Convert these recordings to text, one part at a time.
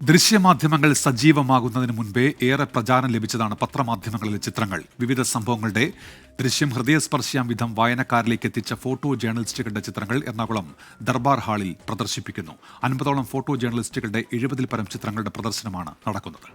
ദൃശ്യമാധ്യമങ്ങൾ സജീവമാകുന്നതിന് മുൻപേ ഏറെ പ്രചാരം ലഭിച്ചതാണ് പത്രമാധ്യമങ്ങളിലെ ചിത്രങ്ങൾ. വിവിധ സംഭവങ്ങളുടെ ദൃശ്യം ഹൃദയസ്പർശിയാം വിധം വായനക്കാരിലേക്ക് എത്തിച്ച ഫോട്ടോ ജേർണലിസ്റ്റുകളുടെ ചിത്രങ്ങൾ എറണാകുളം ദർബാർ ഹാളിൽ പ്രദർശിപ്പിക്കുന്നു. 50ഓളം ഫോട്ടോ ജേർണലിസ്റ്റുകളുടെ 70-ൽ പരം ചിത്രങ്ങളുടെ പ്രദർശനമാണ് നടക്കുന്നത്.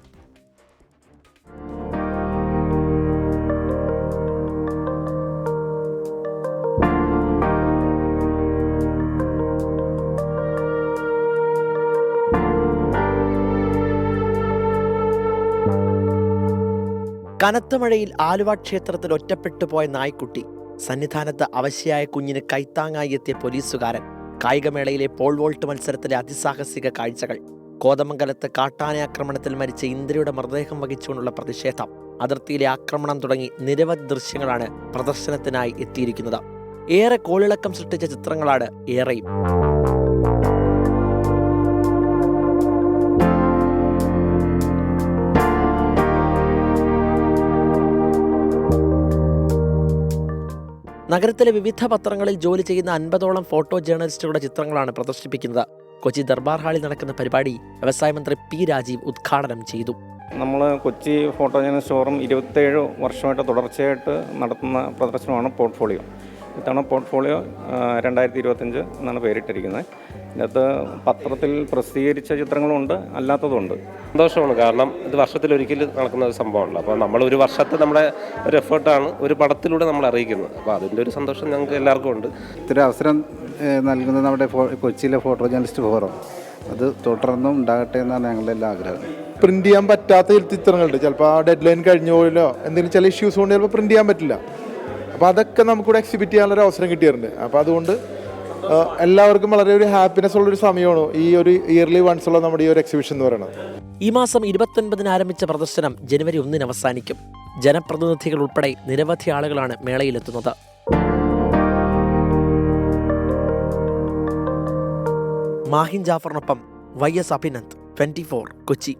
കനത്ത മഴയിൽ ആലുവ ക്ഷേത്രത്തിൽ ഒറ്റപ്പെട്ടുപോയ നായ്ക്കുട്ടി, സന്നിധാനത്ത് അവശയായ കുഞ്ഞിന് കൈത്താങ്ങായി എത്തിയ പോലീസുകാരൻ, കായികമേളയിലെ പോൾ വോൾട്ട് മത്സരത്തിലെ അതിസാഹസിക കാഴ്ചകൾ, കോതമംഗലത്ത് കാട്ടാന ആക്രമണത്തിൽ മരിച്ച ഇന്ദ്രയുടെ മൃതദേഹം വഹിച്ചുകൊണ്ടുള്ള പ്രതിഷേധം, അതിർത്തിയിലെ ആക്രമണം തുടങ്ങി നിരവധി ദൃശ്യങ്ങളാണ് പ്രദർശനത്തിനായി എത്തിയിരിക്കുന്നത്. ഏറെ കോളിളക്കം സൃഷ്ടിച്ച ചിത്രങ്ങളാണ് ഏറെയും. നഗരത്തിലെ വിവിധ പത്രങ്ങളിൽ ജോലി ചെയ്യുന്ന 50ഓളം ഫോട്ടോ ജേർണലിസ്റ്റുകളുടെ ചിത്രങ്ങളാണ് പ്രദർശിപ്പിക്കുന്നത്. കൊച്ചി ദർബാർ ഹാളിൽ നടക്കുന്ന പരിപാടി വ്യവസായ മന്ത്രി പി രാജീവ് ഉദ്ഘാടനം ചെയ്തു. നമ്മൾ കൊച്ചി ഫോട്ടോ ജേർണലിസ്റ്റ് ഫോറം 27 വർഷമായിട്ട് തുടർച്ചയായിട്ട് നടത്തുന്ന പ്രദർശനമാണ് പോർട്ട്ഫോളിയോ. ഇത്തവണ പോർട്ട്ഫോളിയോ 2025 എന്നാണ് പേരിട്ടിരിക്കുന്നത്. ഇതിനകത്ത് പത്രത്തിൽ പ്രസിദ്ധീകരിച്ച ചിത്രങ്ങളുണ്ട്, അല്ലാത്തതുണ്ട്. സന്തോഷമാണ്, കാരണം ഇത് വർഷത്തിലൊരിക്കൽ നടക്കുന്ന ഒരു സംഭവമല്ല. അപ്പോൾ നമ്മൾ ഒരു വർഷത്തെ നമ്മുടെ ഒരു എഫേർട്ടാണ് ഒരു പടത്തിലൂടെ നമ്മൾ അറിയിക്കുന്നത്. അപ്പോൾ അതിൻ്റെ ഒരു സന്തോഷം ഞങ്ങൾക്ക് എല്ലാവർക്കും ഉണ്ട്. ഇത്തിരി അവസരം നൽകുന്നത് നമ്മുടെ കൊച്ചിയിലെ ഫോട്ടോ ജേർണലിസ്റ്റ് ഫോറം, അത് തുടർന്നും ഉണ്ടാകട്ടെ എന്നാണ് ഞങ്ങളുടെ എല്ലാ ആഗ്രഹം. പ്രിന്റ് ചെയ്യാൻ പറ്റാത്ത ചിത്രങ്ങളുണ്ട്, ചിലപ്പോൾ ആ ഡെഡ് ലൈൻ കഴിഞ്ഞ പോലോ എന്തെങ്കിലും ചില ഇഷ്യൂസ് കൊണ്ട് ചിലപ്പോൾ പ്രിന്റ് ചെയ്യാൻ പറ്റില്ല. അപ്പോൾ അതൊക്കെ നമുക്കിവിടെ എക്സിബിറ്റ് ചെയ്യാനുള്ളൊരു അവസരം കിട്ടിയിട്ടുണ്ട്. അപ്പോൾ അതുകൊണ്ട് എല്ലാവർക്കും വളരെ ഒരു ഹാപ്പിനെസ് ഉള്ളൊരു സമയമാണ് ഈ ഒരു ഇയർലി വൺസ് ഉള്ള നമ്മുടെ ഈ ഒരു എക്സിബിഷൻ എന്ന് പറയുന്നത്. ഈ മാസം 29-ന് ആരംഭിച്ച പ്രദർശനം ജനുവരി 1-ന് അവസാനിക്കും. ജനപ്രതിനിധികൾ ഉൾപ്പെടെ നിരവധി ആളുകളാണ് മേളയിലെത്തുന്നത്. മാഹിൻ ജാഫറിനൊപ്പം YS അഭിനന്ദ്, 24 കൊച്ചി.